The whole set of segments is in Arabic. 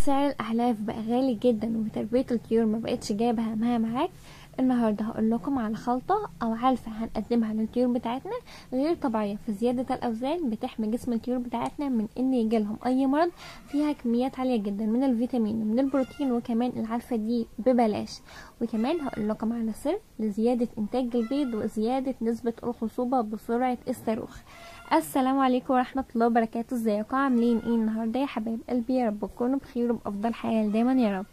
سعر الاعلاف بقى غالي جدا وتربية الطيور ما بقتش جايبه همها معاك. النهارده هقول لكم على خلطة او علفة هنقدمها للطيور بتاعتنا غير طبيعية في زيادة الاوزان، بتحمي جسم الطيور بتاعتنا من ان يجيلهم اي مرض. فيها كميات عالية جدا من الفيتامين ومن البروتين، وكمان العلفة دي ببلاش. وكمان هقول لكم على سر لزيادة انتاج البيض وزيادة نسبة الخصوبة بسرعة الصاروخ. السلام عليكم ورحمة الله وبركاته. ازيكم عاملين ايه النهارده يا حبايب قلبي؟ يا رب تكونوا بخير وبأفضل حال دايما يا رب.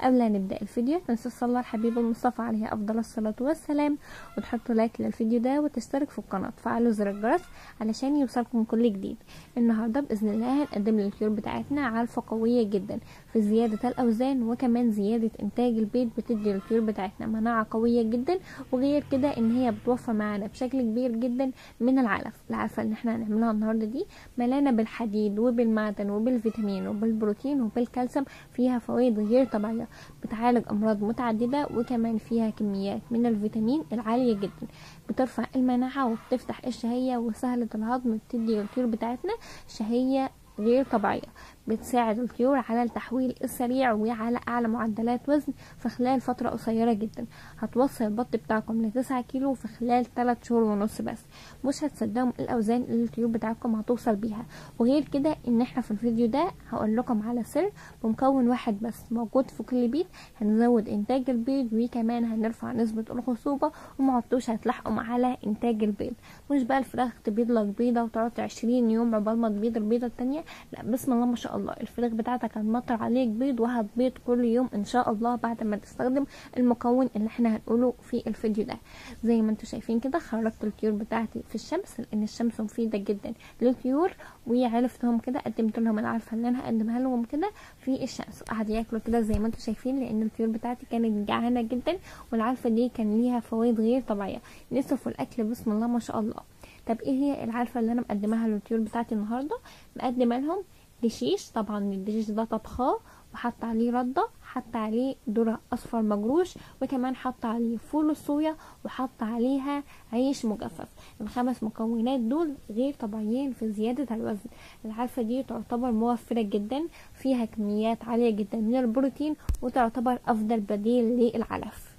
قبل ما نبدأ الفيديو تنسوا تصلوا على الحبيب المصطفى عليه افضل الصلاة والسلام، وتحطوا لايك للفيديو ده وتشترك في القناة وتفعلوا زر الجرس علشان يوصلكم كل جديد. النهارده باذن الله هنقدم للطيور بتاعتنا علفة قوية جدا في زيادة الاوزان وكمان زيادة انتاج البيض، بتدي للطيور بتاعتنا مناعة قوية جدا. وغير كده ان هي بتوفر معانا بشكل كبير جدا من العلفة اللي احنا هنعملها النهارده دي ملانة بالحديد وبالمعدن وبالفيتامين وبالبروتين وبالكالسيوم. فيها فوائد غير طبيعية، بتعالج امراض متعددة، وكمان فيها كميات من الفيتامين العالية جدا، بترفع المناعة وبتفتح الشهية وسهلة الهضم، بتدي للطيور بتاعتنا شهية غير طبيعية، بتساعد الطيور على التحويل السريع وعلى اعلى معدلات وزن في خلال فترة قصيرة جدا. هتوصل البط بتاعكم ل9 كيلو في خلال 3 شهور ونص بس. مش هتصدقوا الاوزان اللي الطيور بتاعكم هتوصل بيها. وغير كده ان احنا في الفيديو ده هقول لكم على سر بمكون واحد بس موجود في كل بيت هنزود انتاج البيض، وكمان هنرفع نسبة الخصوبة، ومعدتوش هتلحقوا على انتاج البيض. مش بقى الفراخ تبيض لك بيضة وتقعد 20 يوم عقبال ما تبيض البيضة التانية، لا بسم الله ما شاء الله الفراخ بتاعتك هتمطر عليك بيض وهتبيض كل يوم ان شاء الله بعد ما تستخدم المكون اللي احنا هنقوله في الفيديو ده. زي ما انتم شايفين كده خرجت الطيور بتاعتي في الشمس لان الشمس مفيدة جدا للطيور، وعرفتهم كده قدمت لهم العلفة اللي انا هقدمها لهم كده في الشمس، وقعدوا ياكلوا كده زي ما انتم شايفين لان الطيور بتاعتي كانت جعانة جدا، والعلفة دي كان ليها فوائد غير طبيعية. نصفوا الاكل بسم الله ما شاء الله. طب ايه هي العلفة اللي انا مقدماها للطيور بتاعتي النهارده؟ مقدمه لهم دشيش، طبعا الدشيش ده طبخاه وحط عليه رده، حط عليه ذرة اصفر مجروش، وكمان حط عليه فول الصويا، وحط عليها عيش مجفف. ال5 مكونات دول غير طبيعيين في زيادة الوزن. العلفة دي تعتبر موفرة جدا، فيها كميات عالية جدا من البروتين، وتعتبر افضل بديل للعلف.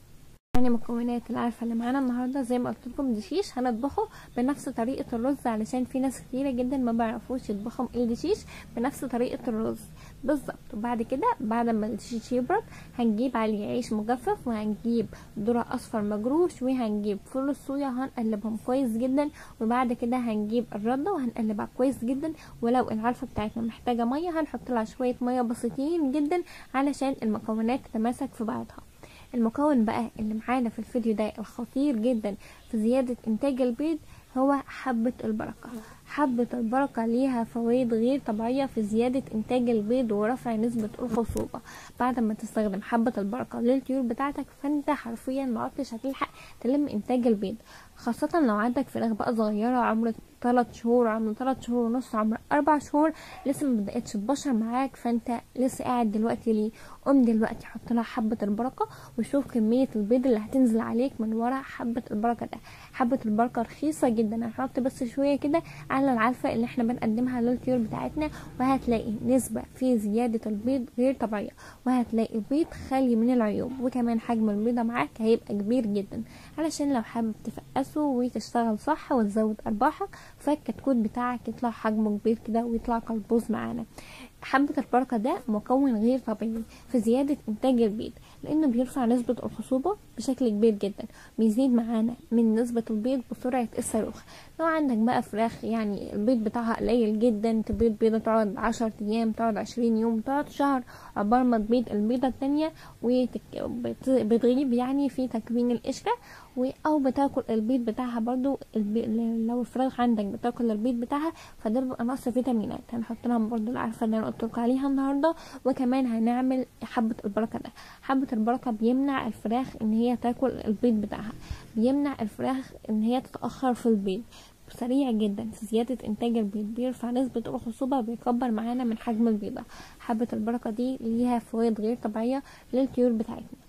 يعني مكونات العلفة اللي معانا النهارده زي ما قلت لكم دشيش هنطبخه بنفس طريقه الرز، علشان في ناس كتيره جدا ما بيعرفوش يطبخوا الدشيش بنفس طريقه الرز بالظبط. وبعد كده بعد ما الدشيش يبرد هنجيب عليه عيش مجفف، وهنجيب ذرة اصفر مجروش، وهنجيب فول الصويا، هنقلبهم كويس جدا. وبعد كده هنجيب الرده وهنقلبها كويس جدا. ولو العلفة بتاعتنا محتاجه ميه هنحط لها شويه ميه بسيطين جدا علشان المكونات تتماسك في بعضها. المكون بقى اللي معانا في الفيديو ده الخطير جدا في زيادة انتاج البيض هو حبة البركة. حبة البركة ليها فوائد غير طبيعية في زيادة انتاج البيض ورفع نسبة الخصوبة. بعد ما تستخدم حبة البركة للطيور بتاعتك فانت حرفيا ما عدتش هتلحق تلم انتاج البيض، خاصة لو عندك فراخ بقى صغيرة عمر 3 شهور، عمر 3 شهور ونص، عمر 4 شهور، لسه ما بدأتش تبشر معاك، فانت لسه قاعد دلوقتي ليه؟ قوم دلوقتي حط لها حبة البركة وشوف كمية البيض اللي هتنزل عليك من ورا حبة البركة ده. حبة البركة رخيصة جدا، هنحط بس شوية كده على العلفة اللي احنا بنقدمها للطيور بتاعتنا، وهتلاقي نسبة في زيادة البيض غير طبيعية، وهتلاقي البيض خالي من العيوب، وكمان حجم البيضة معاك هيبقى كبير جدا، علشان لو حابب تفقسه وتشتغل صح وتزود ارباحك فالكتكوت بتاعك يطلع حجمه كبير كده ويطلع قلبوز معانا. حبة البركة ده مكون غير طبيعي في زيادة انتاج البيض، لانه بيرفع نسبة الخصوبة بشكل كبير جدا، بيزيد معانا من نسبة البيض بسرعة الصاروخ. لو عندك بقى فراخ يعني البيض بتاعها قليل جدا، تبيض بيضة تقعد 10 ايام، تقعد 20 يوم، تقعد شهر عقبال ما تبيض البيضة التانية وبتغيب يعني في تكوين القشرة، او بتاكل البيض بتاعها برضو. لو الفراخ عندك بتاكل البيض بتاعها فده بيبقى نقص فيتامينات، هنحط لهم برضو العلفة اللي انا قلت لكم عليها النهارده. وكمان هنعمل حبة البركة ده. حبة البركة بيمنع الفراخ ان هي تاكل البيض بتاعها، بيمنع الفراخ ان هي تتأخر في البيض، سريع جدا في زيادة انتاج البيض، بيرفع نسبة الخصوبة، بيكبر معانا من حجم البيضة. حبة البركة دي ليها فوائد غير طبيعية للطيور بتاعتنا.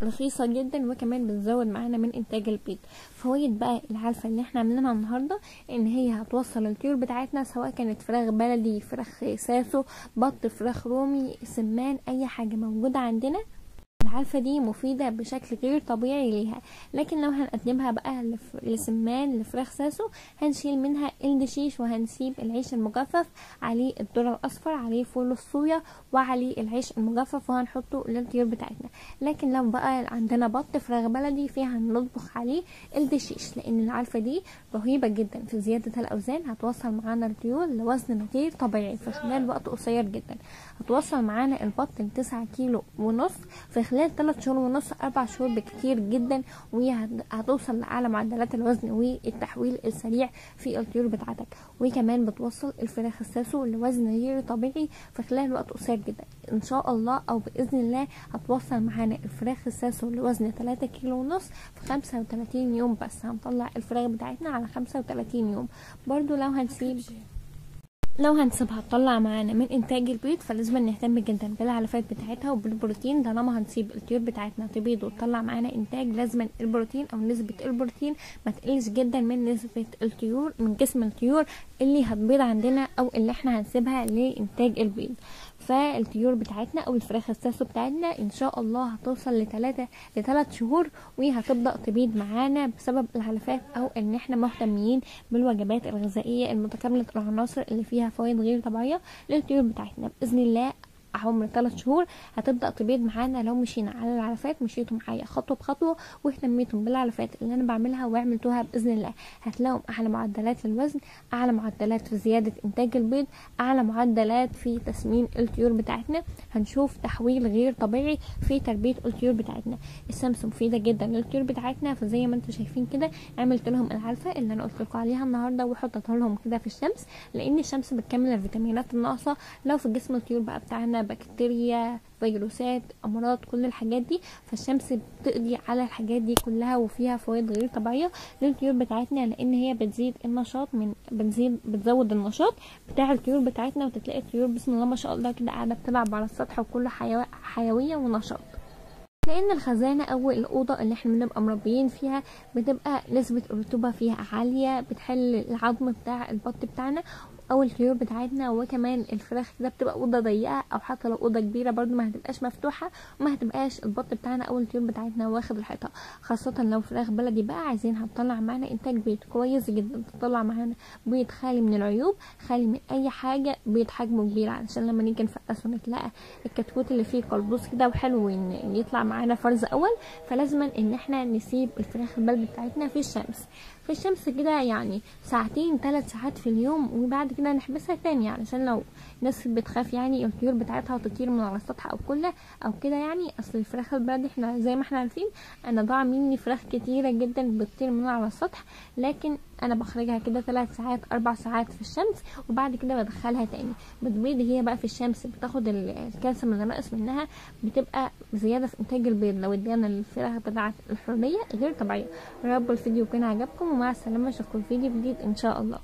رخيصة جدا، وكمان بتزود معانا من انتاج البيض. فوائد بقى العلفة اللي احنا عاملينها النهاردة ان هي هتوصل الطيور بتاعتنا، سواء كانت فراخ بلدي، فراخ ساسو، بط، فراخ رومي، سمان، اي حاجة موجودة عندنا. العلفة دي مفيدة بشكل غير طبيعي ليها. لكن لو هنقدمها بقى لسمان، لفراخ ساسو، هنشيل منها الدشيش وهنسيب العيش المجفف، عليه الذرة الاصفر، عليه فول الصويا، وعليه العيش المجفف، وهنحطه للطيور بتاعتنا. لكن لو بقى عندنا بط فراخ بلدي، فيها هنطبخ عليه الدشيش، لان العلفة دي رهيبة جدا في زيادة الاوزان. هتوصل معانا الطيور لوزن غير طبيعي في خلال وقت قصير جدا. هتوصل معانا البط ل9 كيلو ونص في خلال 3 شهور ونص، 4 شهور بكتير جدا، وهتوصل لأعلى معدلات الوزن والتحويل السريع في الطيور بتاعتك. وكمان بتوصل الفراخ الساسو لوزن غير طبيعي في خلال وقت قصير جدا. ان شاء الله او باذن الله هتوصل معانا الفراخ الساسو لوزن 3 كيلو ونص في 35 يوم بس. هنطلع الفراخ بتاعتنا على 35 يوم. برضو لو هنسيبها تطلع معانا من انتاج البيض، فلازم نهتم جدا بالعلفات بتاعتها وبالبروتين. طالما هنسيب الطيور بتاعتنا تبيض وتطلع معانا انتاج، لازم البروتين او نسبة البروتين ما تقلش جدا من نسبة الطيور من جسم الطيور اللي هتبيض عندنا او اللي احنا هنسيبها لانتاج البيض. فالطيور بتاعتنا او الفراخ الساسو بتاعتنا ان شاء الله هتوصل لثلاث شهور، وهتبدأ تبيض معانا بسبب العلفات، او ان احنا مهتمين بالوجبات الغذائية المتكاملة العناصر اللي فيها فوائد غير طبيعية للطيور بتاعتنا. بإذن الله عمر 3 شهور هتبدأ تبيض معانا. لو مشينا على العلفات، مشيتوا معايا خطوة بخطوة واهتميتم بالعلفات اللي انا بعملها وعملتوها، بإذن الله هتلاقوا اعلى معدلات للوزن، اعلى معدلات في زيادة انتاج البيض، اعلى معدلات في تسمين الطيور بتاعتنا. هنشوف تحويل غير طبيعي في تربية الطيور بتاعتنا. الشمس مفيدة جدا للطيور بتاعتنا، فزي ما انتم شايفين كده عملت لهم العلفة اللي انا قلت لكم عليها النهارده وحطيتها لهم كده في الشمس، لان الشمس بتكمل الفيتامينات الناقصة لو في جسم الطيور بقى بتاعنا، بكتيريا، فيروسات، امراض، كل الحاجات دي. فالشمس بتقضي على الحاجات دي كلها، وفيها فوائد غير طبيعيه للطيور بتاعتنا، لان هي بتزيد النشاط بتزود النشاط بتاع الطيور بتاعتنا. وتلاقي الطيور بسم الله ما شاء الله كده قاعده بتلعب على السطح، وكل حيويه ونشاط. لان الخزانه او الاوضه اللي احنا بنبقى مربيين فيها بتبقى نسبه الرطوبه فيها عاليه، بتحل العظم بتاع البط بتاعنا او الطيور بتاعتنا. وكمان الفراخ كده بتبقى اوضه ضيقه، او حتى لو اوضه كبيره برضو ما هتبقاش مفتوحه، وما هتبقاش البط بتاعنا او الطيور بتاعتنا واخد الحيطه. خاصه لو فراخ بلدي بقى عايزينها تطلع معانا انتاج بيض كويس جدا، تطلع معانا بيض خالي من العيوب، خالي من اي حاجه، بيض حجمه كبير، علشان لما نيجي نفقسه نتلاقى الكتكوت اللي فيه قلبوز كده وحلو ان يطلع معانا فرز اول. فلازم ان احنا نسيب الفراخ البلدي بتاعتنا في الشمس كده، يعني 2 3 ساعات في اليوم، وبعد كده نحبسها تاني، علشان لو ناس بتخاف يعني الطيور بتاعتها تطير من على السطح او كده يعني. اصل الفراخ البلدي احنا زي ما احنا عارفين، انا ضاع مني فراخ كتيره جدا بتطير من على السطح، لكن انا بخرجها كده 3 ساعات 4 ساعات في الشمس، وبعد كده بدخلها تاني بتبيض. هي بقى في الشمس بتاخد الكالسيوم اللي ناقص منها، بتبقى زياده في انتاج البيض. لو ادينا الفراخ بتاعت الحريه غير طبيعيه. يا رب الفيديو يكون عجبكم، ومع السلامه، اشوفكم في فيديو جديد ان شاء الله.